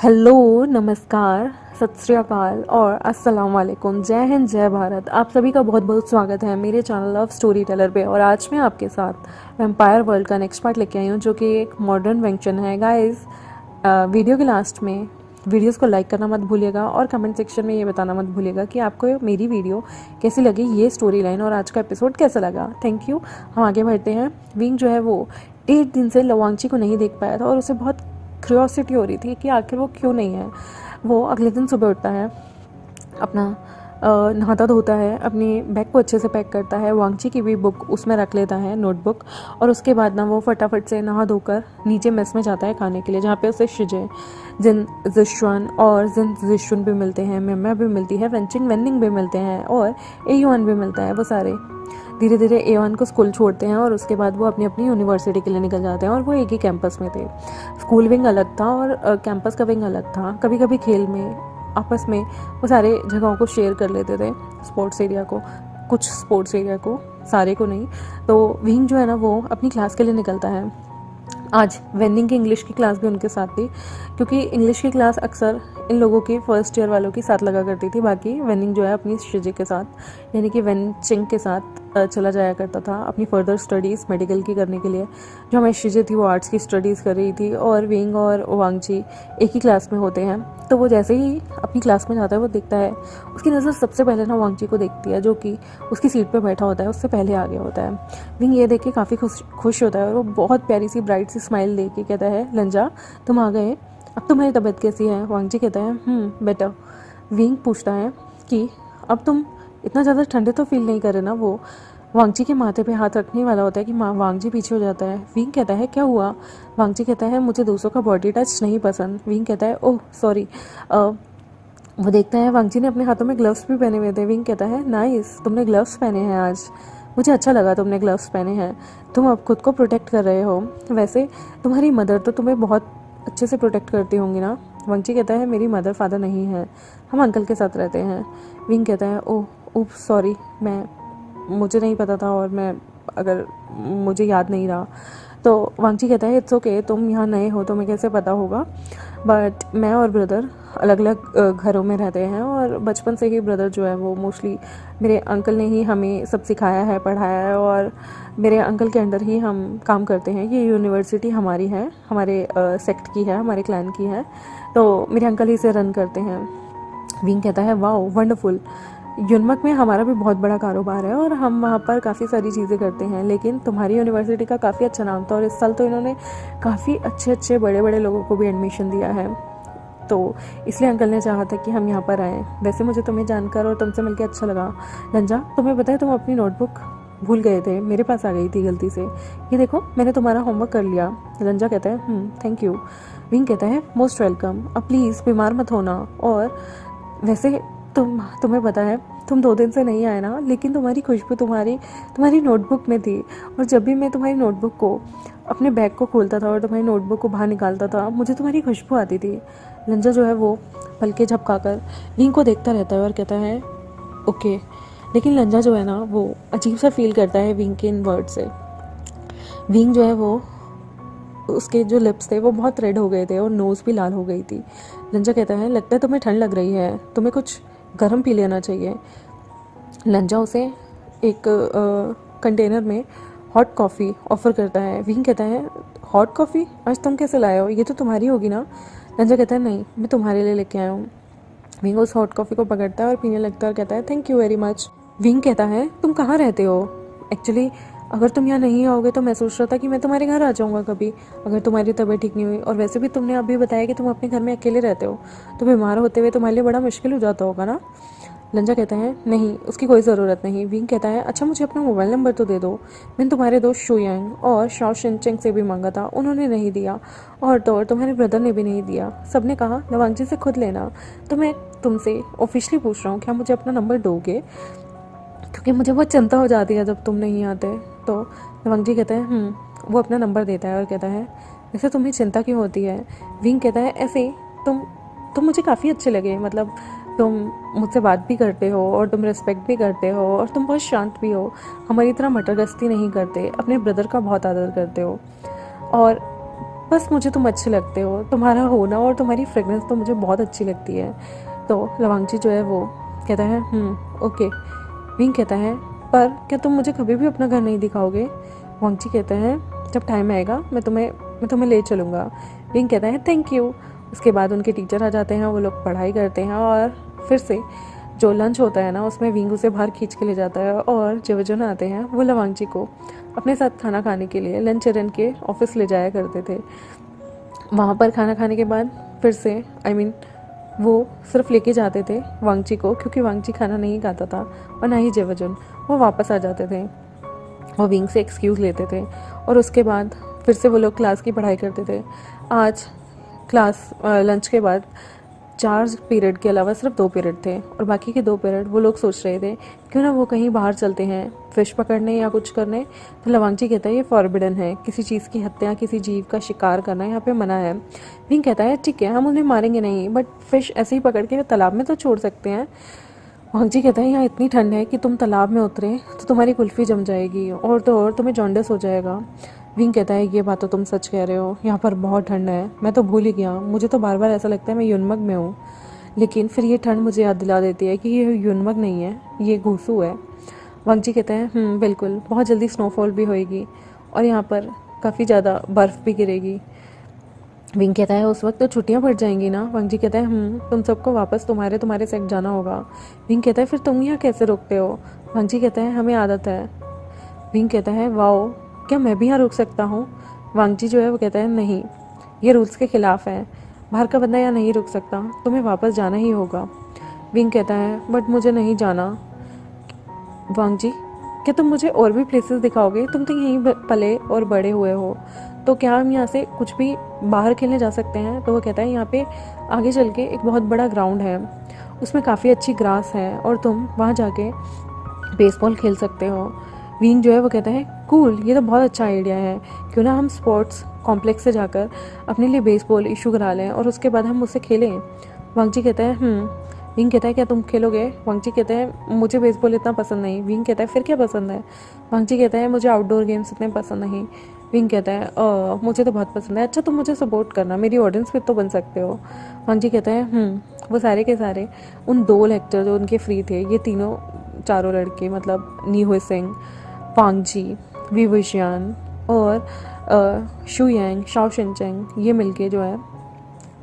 Hello, नमस्कार, सत श्री अकाल और अस्सलाम वालेकुम। जय हिंद, जय भारत। आप सभी का बहुत बहुत स्वागत है मेरे चैनल लव स्टोरी टेलर पे। और आज मैं आपके साथ वैम्पायर वर्ल्ड का नेक्स्ट पार्ट लेके आई हूँ, जो कि एक मॉडर्न वेंचर है। गाइस, वीडियो के लास्ट में वीडियोस को लाइक करना मत भूलिएगा और कमेंट सेक्शन में ये बताना मत भूलिएगा कि आपको मेरी वीडियो कैसी लगी, ये स्टोरी लाइन और आज का एपिसोड कैसा लगा। Thank you. हम आगे बढ़ते हैं। विंग जो है वो 8 दिन से लवांगची को नहीं देख पाया था और उसे बहुत क्यूरियोसिटी हो रही थी कि आखिर वो क्यों नहीं है। वो अगले दिन सुबह उठता है, अपना नहाता धोता है, अपनी बैग को अच्छे से पैक करता है, वांगची की भी बुक उसमें रख लेता है, नोटबुक। और उसके बाद ना वो फटाफट से नहा धोकर नीचे मेस में जाता है खाने के लिए, जहाँ पे उसे शिजे, जिन जिशुआन और जिन जिशुन भी मिलते हैं, मेम्मा भी मिलती है, वेंचिंग वेनिंग भी मिलते हैं और एयुआन भी मिलता है। वो सारे धीरे धीरे एवन को स्कूल छोड़ते हैं और उसके बाद वो अपनी अपनी यूनिवर्सिटी के लिए निकल जाते हैं। और वो एक ही कैंपस में थे। स्कूल विंग अलग था और कैंपस का विंग अलग था। कभी कभी खेल में आपस में वो सारे जगहों को शेयर कर लेते थे, स्पोर्ट्स एरिया को, कुछ स्पोर्ट्स एरिया को, सारे को नहीं। तो विंग जो है ना वो अपनी क्लास के लिए निकलता है। आज वेनिंग की इंग्लिश की क्लास भी उनके साथ थी, क्योंकि इंग्लिश की क्लास अक्सर इन लोगों की फर्स्ट ईयर वालों की साथ लगा करती थी। बाकी वेनिंग जो है अपनी शिजे के साथ, यानी कि वेनचिंग के साथ चला जाया करता था अपनी फर्दर स्टडीज़ मेडिकल की करने के लिए। जो हमारी शिजे थी वो आर्ट्स की स्टडीज़ कर रही थी और विंग और वांगची एक ही क्लास में होते हैं। तो वो जैसे ही अपनी क्लास में जाता है वो देखता है, उसकी नज़र सबसे पहले ना वांगची को देखती है, जो कि उसकी सीट पे बैठा होता है, उससे पहले आ गया होता है। विंग ये देख के काफ़ी खुश होता है और वो बहुत प्यारी सी ब्राइट सी स्माइल दे के कहता है, लंजा तुम आ गए, अब तुम्हारी तबीयत कैसी है। वांगची कहता है बेटर। विंग पूछता है कि अब तुम इतना ज़्यादा ठंडे तो फील नहीं कर रहे ना। वो वांगची के माथे पे हाथ रखने वाला होता है कि वांगची पीछे हो जाता है। विंग कहता है क्या हुआ। वांगची कहता है मुझे दूसरों का बॉडी टच नहीं पसंद। विंग कहता है ओह सॉरी। वो देखता है वांगची ने अपने हाथों में ग्लव्स भी पहने हुए थे। विंग कहता है नाइस, तुमने ग्लव्स पहने हैं आज, मुझे अच्छा लगा तुमने ग्लव्स पहने हैं, तुम अब खुद को प्रोटेक्ट कर रहे हो। वैसे तुम्हारी मदर तो तुम्हें बहुत अच्छे से प्रोटेक्ट करती होंगी ना। वांगची कहता है मेरी मदर फादर नहीं है, हम अंकल के साथ रहते हैं। विंग कहता है ओह सॉरी, मुझे नहीं पता था और मुझे याद नहीं रहा। तो वांगची कहता है इट्स ओके, तुम यहाँ नए हो, तुम्हें कैसे पता होगा, बट मैं और ब्रदर अलग अलग घरों में रहते हैं और बचपन से ही ब्रदर जो है वो मोस्टली मेरे अंकल ने ही हमें सब सिखाया है, पढ़ाया है और मेरे अंकल के अंडर ही हम काम करते हैं। ये यूनिवर्सिटी हमारी है, हमारे सेक्ट की है, हमारे क्लैन की है, तो मेरे अंकल ही इसे रन करते हैं। विंग कहता है वाओ वंडरफुल, युनमक में हमारा भी बहुत बड़ा कारोबार है और हम वहाँ पर काफ़ी सारी चीज़ें करते हैं, लेकिन तुम्हारी यूनिवर्सिटी का काफ़ी अच्छा नाम था और इस साल तो इन्होंने काफ़ी अच्छे अच्छे बड़े बड़े लोगों को भी एडमिशन दिया है, तो इसलिए अंकल ने चाहा था कि हम यहाँ पर आएँ। वैसे मुझे तुम्हें जानकर और तुमसे मिलकर अच्छा लगा। लंजा, तुम्हें पता है तुम अपनी नोटबुक भूल गए थे, मेरे पास आ गई थी गलती से, ये देखो मैंने तुम्हारा होमवर्क कर लिया। लंजा कहता है थैंक यू। विंग कहता है मोस्ट वेलकम, अब प्लीज़ बीमार मत होना। और वैसे तुम्हें पता है तुम 2 दिन से नहीं आए ना, लेकिन तुम्हारी खुशबू तुम्हारी नोटबुक में थी और जब भी मैं तुम्हारी नोटबुक को, अपने बैग को खोलता था और तुम्हारी नोटबुक को बाहर निकालता था, मुझे तुम्हारी खुशबू आती थी। लंजा जो है वो पलके झपकाकर विंग को देखता रहता है और कहता है ओके। लेकिन लंजा जो है ना वो अजीब सा फील करता है विंग के इन वर्ड से। विंग जो है वो, उसके जो लिप्स थे वो बहुत रेड हो गए थे और नोज़ भी लाल हो गई थी। लंजा कहता है लगता है तुम्हें ठंड लग रही है, तुम्हें कुछ गर्म पी लेना चाहिए। लंजा उसे एक कंटेनर में हॉट कॉफ़ी ऑफ़र करता है। विंग कहता है हॉट कॉफ़ी, आज तुम कैसे लाए हो, ये तो तुम्हारी होगी ना। लंजा कहता है नहीं, मैं तुम्हारे लिए लेके आया हूँ। विंग उस हॉट कॉफ़ी को पकड़ता है और पीने लगता है और कहता है thank you very much. Wing कहता है तुम कहाँ रहते हो। एक्चुअली अगर तुम यहाँ नहीं आओगे तो मैं सोच रहा था कि मैं तुम्हारे घर आ जाऊँगा कभी, अगर तुम्हारी तबीयत ठीक नहीं हुई। और वैसे भी तुमने अभी बताया कि तुम अपने घर में अकेले रहते हो, तो बीमार होते हुए तुम्हारे लिए बड़ा मुश्किल हो जाता होगा ना। लंजा कहता है नहीं, उसकी कोई ज़रूरत नहीं। विंग कहता है अच्छा मुझे अपना मोबाइल नंबर तो दे दो, मैंने तुम्हारे दोस्त शुयांग और शाओ शिनचेंग से भी मांगा था, उन्होंने नहीं दिया, और तो और तुम्हारे ब्रदर ने भी नहीं दिया, सबने कहा लवांगची से खुद लेना। तो मैं तुमसे ऑफिशियली पूछ रहा हूँ क्या मुझे अपना नंबर दोगे, क्योंकि मुझे बहुत चिंता हो जाती है जब तुम नहीं आते। तो लवांगची कहता है वो अपना नंबर देता है और कहता है वैसे तुम्हें चिंता क्यों होती है। विंग कहता है ऐसे तुम मुझे काफ़ी अच्छे लगे, मतलब तुम मुझसे बात भी करते हो और तुम रिस्पेक्ट भी करते हो और तुम बहुत शांत भी हो, हमारी तरह मटरगस्ती नहीं करते, अपने ब्रदर का बहुत आदर करते हो। और बस मुझे तुम अच्छे लगते हो, तुम्हारा होना और तुम्हारी फ्रेगरेंस तो मुझे बहुत अच्छी लगती है। तो लवांगची जो है वो कहता है ओके। विंग कहता है पर क्या तुम मुझे कभी भी अपना घर नहीं दिखाओगे? वांगची कहता है जब टाइम आएगा मैं तुम्हें ले चलूँगा। विंग कहता है थैंक यू। उसके बाद उनके टीचर आ जाते हैं, वो लोग पढ़ाई करते हैं और फिर से जो लंच होता है ना उसमें विंग उसे बाहर खींच के ले जाता है और जेवजन आते हैं वो लवांगची को अपने साथ खाना खाने के लिए लंच रन के ऑफिस ले जाया करते थे। वहाँ पर खाना खाने के बाद फिर से वो सिर्फ लेके जाते थे वांगची को, क्योंकि वांगची खाना नहीं खाता था और ना ही जेवजन। वो वापस आ जाते थे, वो विंग से एक्सक्यूज़ लेते थे और उसके बाद फिर से वो लोग क्लास की पढ़ाई करते थे। आज क्लास लंच के बाद 4 पीरियड के अलावा सिर्फ 2 पीरियड थे और बाकी के 2 पीरियड वो लोग सोच रहे थे क्यों ना वो कहीं बाहर चलते हैं फिश पकड़ने या कुछ करने। तो लवांगची कहता है ये फॉरबिडन है, किसी चीज़ की हत्या, किसी जीव का शिकार करना यहाँ पे मना है। विंग कहता है ठीक है हम उन्हें मारेंगे नहीं, बट फिश ऐसे ही पकड़ के तालाब में तो छोड़ सकते हैं। वांगची कहता है यहाँ इतनी ठंड है कि तुम तालाब में उतरे तो तुम्हारी कुल्फ़ी जम जाएगी और तो और तुम्हें जॉन्डिस हो जाएगा। विंग कहता है ये बात तो तुम सच कह रहे हो, यहाँ पर बहुत ठंड है, मैं तो भूल ही गया, मुझे तो बार बार ऐसा लगता है मैं युनमग में हूँ। लेकिन फिर ये ठंड मुझे याद दिला देती है कि ये युनमग नहीं है, ये घूसू है। वांगची कहते हैं बिल्कुल, बहुत जल्दी स्नोफॉल भी होएगी और यहाँ पर काफ़ी ज़्यादा बर्फ़ भी गिरेगी। विंग कहता है उस वक्त तो छुट्टियां पड़ जाएंगी ना। वांगची कहता है तुम सबको वापस तुम्हारे सेट जाना होगा। विंग कहता है फिर तुम यहाँ कैसे रुकते हो? वांगची कहता है हमें आदत है। विंग कहता है वाओ, क्या मैं भी यहाँ रुक सकता हूँ? वांगची जो है वो कहता है नहीं, ये रूल्स के खिलाफ है, बाहर का बंदा यहाँ नहीं रुक सकता, तुम्हें वापस जाना ही होगा। विंग कहता है बट मुझे नहीं जाना। वांगची क्या तुम मुझे और भी प्लेसेस दिखाओगे? तुम तो यहीं पले और बड़े हुए हो, तो क्या हम यहाँ से कुछ भी बाहर खेलने जा सकते हैं? तो वो कहता है यहाँ पे आगे चल के एक बहुत बड़ा ग्राउंड है, उसमें काफ़ी अच्छी ग्रास है और तुम वहाँ जाके बेसबॉल खेल सकते हो। विंग जो है वो कहता है कूल, ये तो बहुत अच्छा आइडिया है, क्यों ना हम स्पोर्ट्स कॉम्प्लेक्स से जाकर अपने लिए बेसबॉल इशू करा लें और उसके बाद हम उससे खेलें। वांगची कहता है विंग कहता है क्या तुम खेलोगे? वांगची कहता है मुझे बेसबॉल इतना पसंद नहीं। विंग कहता है फिर क्या पसंद है? वांगची कहता है मुझे आउटडोर गेम्स इतने पसंद नहीं। विंग कहता है मुझे तो बहुत पसंद है। अच्छा तुम मुझे सपोर्ट करना, मेरी ऑडियंस में तो बन सकते हो। वांगची कहता है वो सारे के सारे उन 2 लेक्चर जो उनके फ्री थे, ये चारों लड़के मतलब नी हुई सिंह, वांगची, वी विशियान और शू यांग, शाओ शिनचेंग, ये मिलके जो है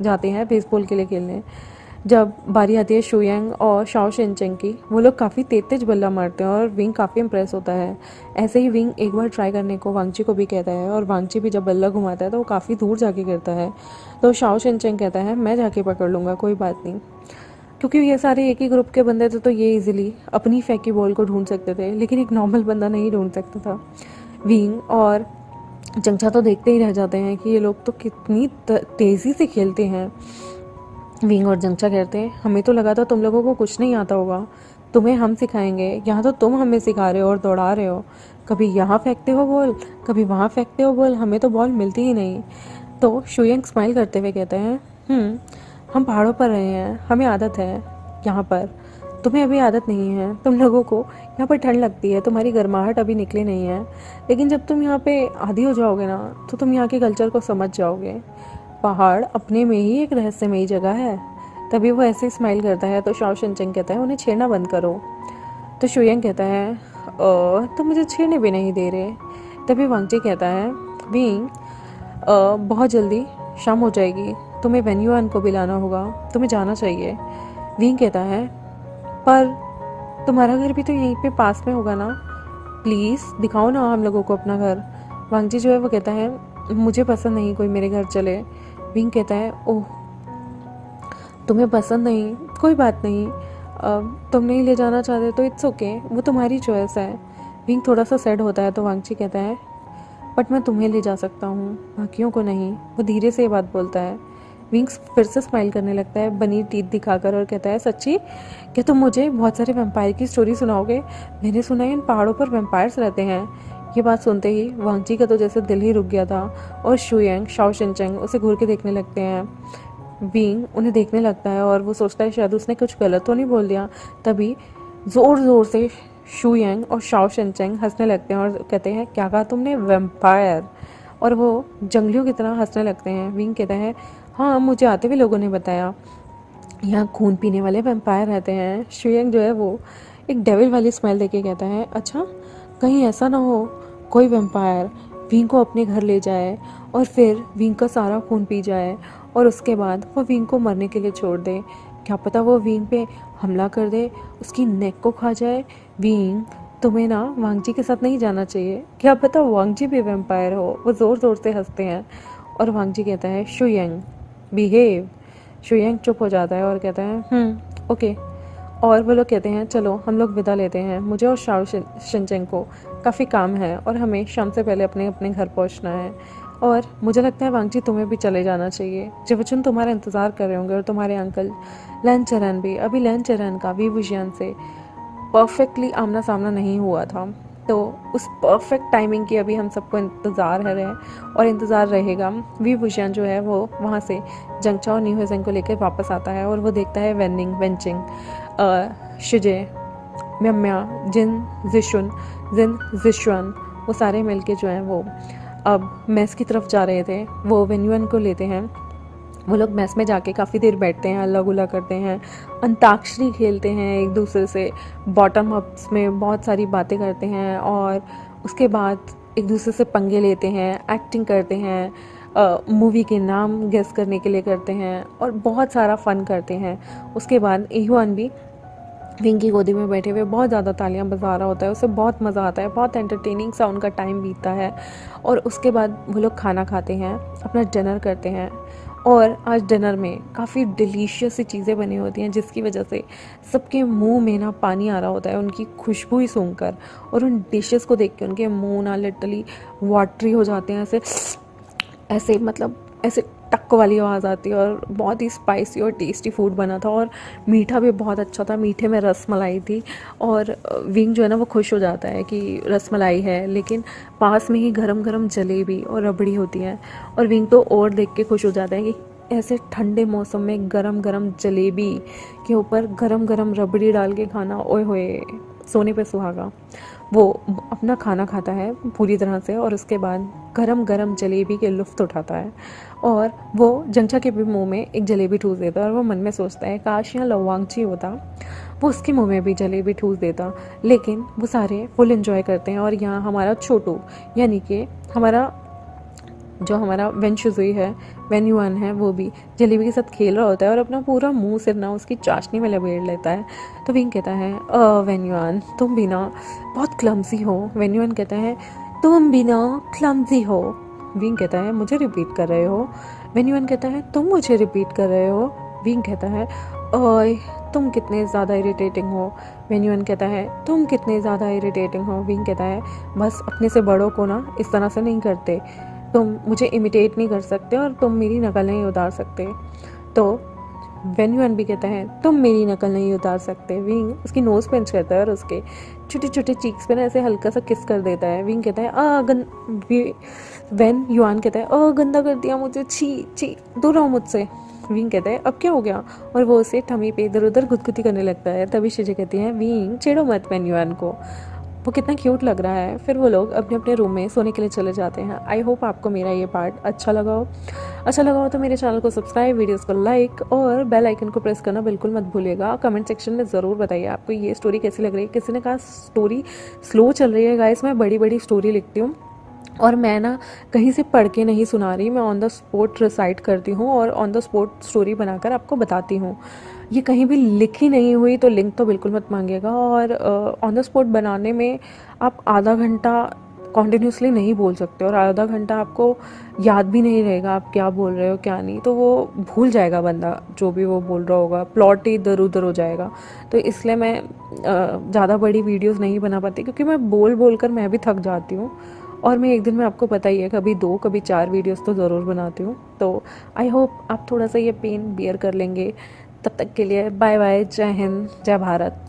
जाते हैं बेसबॉल के लिए खेलने। जब बारी आती है शू यांग और शाओ शिनचेंग की, वो लोग काफ़ी तेज बल्ला मारते हैं और विंग काफ़ी इम्प्रेस होता है। ऐसे ही विंग एक बार ट्राई करने को वांगची को भी कहता है और वांगची भी जब बल्ला घुमाता है तो वो काफ़ी दूर जाके गिरता है। तो शाओ शिनचेंग कहता है मैं जाके पकड़ लूँगा, कोई बात नहीं। क्योंकि ये सारे एक ही ग्रुप के बंदे थे तो ये इजीली अपनी फेंकी बॉल को ढूंढ सकते थे, लेकिन एक नॉर्मल बंदा नहीं ढूंढ सकता था। विंग और जंगचा तो देखते ही रह जाते हैं कि ये लोग तो कितनी तेज़ी से खेलते हैं। विंग और जंगचा कहते हैं हमें तो लगा था तुम लोगों को कुछ नहीं आता होगा, तुम्हें हम सिखाएंगे, यहाँ तो तुम हमें सिखा रहे हो और दौड़ा रहे हो, कभी यहाँ फेंकते हो बॉल, कभी वहाँ फेंकते हो बॉल, हमें तो बॉल मिलती ही नहीं। तो शू यांग स्माइल करते हुए कहते हैं हम पहाड़ों पर रहे हैं, हमें आदत है यहाँ पर, तुम्हें अभी आदत नहीं है, तुम लोगों को यहाँ पर ठंड लगती है, तुम्हारी गर्माहट अभी निकली नहीं है, लेकिन जब तुम यहाँ पे आदी हो जाओगे ना तो तुम यहाँ के कल्चर को समझ जाओगे। पहाड़ अपने में ही एक रहस्यमयी जगह है। तभी वो ऐसे स्माइल करता है तो शाओ शिनचेंग कहता है उन्हें छेड़ना बंद करो। तो शू यांग कहता है तो मुझे छेड़ने भी नहीं दे रहे। तभी वांगची कहता है विंग बहुत जल्दी शाम हो जाएगी, तुम्हें वेन युआन को भी लाना होगा, तुम्हें जाना चाहिए। विंग कहता है पर तुम्हारा घर भी तो यहीं पे पास में होगा ना, प्लीज़ दिखाओ ना हम लोगों को अपना घर। वांगची जो है वो कहता है मुझे पसंद नहीं कोई मेरे घर चले। विंग कहता है ओह तुम्हें पसंद नहीं, कोई बात नहीं, तुम नहीं ले जाना चाहते तो इट्स ओके, वो तुम्हारी चॉइस है। विंग थोड़ा सा सैड होता है तो वांगची कहता है बट मैं तुम्हें ले जा सकता हूँ, बाकियों को नहीं। वो धीरे से ये बात बोलता है। विंग्स फिर से स्माइल करने लगता है बनी टीथ दिखाकर और कहता है सच्ची, क्या तुम मुझे बहुत सारे वैम्पायर की स्टोरी सुनाओगे? मैंने सुना है इन पहाड़ों पर वैम्पायर्स रहते हैं। ये बात सुनते ही वांगची का तो जैसे दिल ही रुक गया था और शू यांग, शाओ शिनचेंग उसे घूर के देखने लगते हैं। विंग उन्हें देखने लगता है और वो सोचता है शायद उसने कुछ गलत तो नहीं बोल दिया। तभी ज़ोर ज़ोर से शू यांग और शाओ शिनचेंग हंसने लगते हैं और कहते हैं क्या कहा तुमने? वैम्पायर। और वो जंगलियों की तरह हंसने लगते हैं। विंग कहता है हाँ, मुझे आते हुए लोगों ने बताया यहाँ खून पीने वाले वैम्पायर रहते हैं। शुयंग जो है वो एक डेविल वाली स्मेल देके कहता है अच्छा, कहीं ऐसा ना हो कोई वैम्पायर विंग को अपने घर ले जाए और फिर विंग का सारा खून पी जाए और उसके बाद वो विंग को मरने के लिए छोड़ दे। क्या पता वो विंग पे हमला कर दे, उसकी नेक को खा जाए। विंग, तुम्हें ना वांगजी के साथ नहीं जाना चाहिए, क्या पता वांगजी भी वैम्पायर हो। वो ज़ोर ज़ोर से हंसते हैं और वांगजी कहता है शुयंग बिहेव। शुयंग चुप हो जाता है और कहता है ओके। और वो लोग कहते हैं चलो हम लोग विदा लेते हैं, मुझे और शाओ शिनचेंग को काफ़ी काम है और हमें शाम से पहले अपने अपने घर पहुंचना है। और मुझे लगता है वांगजी तुम्हें भी चले जाना चाहिए, जेवचुन तुम्हारा इंतज़ार कर रहे होंगे और तुम्हारे अंकल लैन चरन भी। अभी लैन चरन का वी वुजियान से परफेक्टली आमना सामना नहीं हुआ था, तो उस परफेक्ट टाइमिंग की अभी हम सबको इंतज़ार है और इंतज़ार रहेगा। वी वुजियान जो है वो वहाँ से जंगचा और न्यूहेजेंग को लेकर वापस आता है और वो देखता है वेनिंग, वेंचिंग, शिजे, म्यम्या, जिन जिशुन, वो सारे मिलके जो हैं वो अब मेस की तरफ जा रहे थे। वो वेन्युअन को लेते हैं। वो लोग मेस में जाके काफ़ी देर बैठते हैं, अल्लाह गुल्ला करते हैं, अंताक्षरी खेलते हैं एक दूसरे से, बॉटम अप्स में बहुत सारी बातें करते हैं और उसके बाद एक दूसरे से पंगे लेते हैं, एक्टिंग करते हैं, मूवी के नाम गेस करने के लिए करते हैं और बहुत सारा फ़न करते हैं। उसके बाद इहुआन भी विंग की गोदी में बैठे हुए बहुत ज़्यादा तालियां बजा रहा होता है, उसे बहुत मज़ा आता है, बहुत एंटरटेनिंग सा उनका टाइम बीतता है। और उसके बाद वो लोग खाना खाते हैं, अपना डिनर करते हैं और आज डिनर में काफ़ी डिलीशियस सी चीज़ें बनी होती हैं जिसकी वजह से सबके मुंह में ना पानी आ रहा होता है उनकी खुशबू ही सूंघकर, और उन डिशेस को देख के उनके मुंह ना लिटरली वाटरी हो जाते हैं, ऐसे ऐसे मतलब ऐसे टक वाली आवाज़ आती है। और बहुत ही स्पाइसी और टेस्टी फूड बना था और मीठा भी बहुत अच्छा था, मीठे में रस मलाई थी। और विंग जो है ना वो खुश हो जाता है कि रस मलाई है, लेकिन पास में ही गरम गरम जलेबी और रबड़ी होती है। और विंग तो और देख के खुश हो जाता है कि ऐसे ठंडे मौसम में गरम गरम जलेबी के ऊपर गरम गरम रबड़ी डाल के खाना, ओए होए, सोने पे सुहागा। वो अपना खाना खाता है पूरी तरह से और उसके बाद गरम गरम जलेबी के लुफ्त उठाता है। और वो जंगचा के भी मुंह में एक जलेबी ठूस देता है और वो मन में सोचता है काश यहाँ लवांगची होता, वो उसके मुंह में भी जलेबी ठूस देता। लेकिन वो सारे फुल एंजॉय करते हैं और यहाँ हमारा छोटू यानी कि हमारा वेंशुजुई है, वेन्युआन है, वो भी जलेबी के साथ खेल रहा होता है और अपना पूरा मुंह सिर ना उसकी चाशनी में लपेट लेता है। तो विंग कहता है वेन्युआन तुम भी ना बहुत क्लमजी हो। वेन्युआन कहता है तुम भी ना क्लमजी हो। विंग कहता है मुझे रिपीट कर रहे हो। वेन्युआन कहता है तुम मुझे रिपीट कर रहे हो। विंग कहता है ओए तुम कितने ज़्यादा इरिटेटिंग हो। वेन्युआन कहता है तुम कितने ज़्यादा इरिटेटिंग हो। विंग कहता है बस अपने से बड़ों को ना इस तरह से नहीं करते, तुम मुझे इमिटेट नहीं कर सकते और तुम मेरी नकल नहीं उतार सकते। तो वेन्युआन भी कहता है तुम मेरी नकल नहीं उतार सकते। विंग उसकी नोज़ पिंच करता है और उसके छोटे छोटे चीक्स पे ना ऐसे हल्का सा किस कर देता है। विंग कहता है वेन्युआन कहता है गंदा कर दिया मुझे, छी छी, दूर रहो मुझसे। विंग कहता है अब क्या हो गया, और वो उसे ठमी पे इधर उधर गुदगुदी करने लगता है। तभी शिजे कहती है विंग छेड़ो मत वेन्युआन को, वो कितना क्यूट लग रहा है। फिर वो लोग अपने अपने रूम में सोने के लिए चले जाते हैं। आई होप आपको मेरा ये पार्ट अच्छा लगा हो तो मेरे चैनल को सब्सक्राइब, वीडियोस को लाइक और बेल आइकन को प्रेस करना बिल्कुल मत भूलिएगा। कमेंट सेक्शन में ज़रूर बताइए आपको ये स्टोरी कैसी लग रही है। किसी ने कहा स्टोरी स्लो चल रही है। गाइस मैं बड़ी बड़ी स्टोरी लिखती हूँ और मैं ना कहीं से पढ़ के नहीं सुना रही, मैं ऑन द स्पॉट रिसाइट करती हूँ और ऑन द स्पॉट स्टोरी बनाकर आपको बताती हूँ। ये कहीं भी लिखी नहीं हुई तो लिंक तो बिल्कुल मत मांगिएगा। और ऑन द स्पॉट बनाने में आप आधा घंटा कॉन्टिन्यूसली नहीं बोल सकते और आधा घंटा आपको याद भी नहीं रहेगा आप क्या बोल रहे हो क्या नहीं, तो वो भूल जाएगा बंदा जो भी वो बोल रहा होगा, प्लॉट ही इधर उधर हो जाएगा। तो इसलिए मैं ज़्यादा बड़ी वीडियोस नहीं बना पाती क्योंकि मैं बोल कर मैं भी थक जाती हूँ और मैं एक दिन में आपको पता ही है कभी 2 कभी 4 वीडियोस तो ज़रूर बनाती हूँ। तो आई होप आप थोड़ा सा ये पेन बियर कर लेंगे। तब तक के लिए बाय बाय, जय हिंद, जय भारत।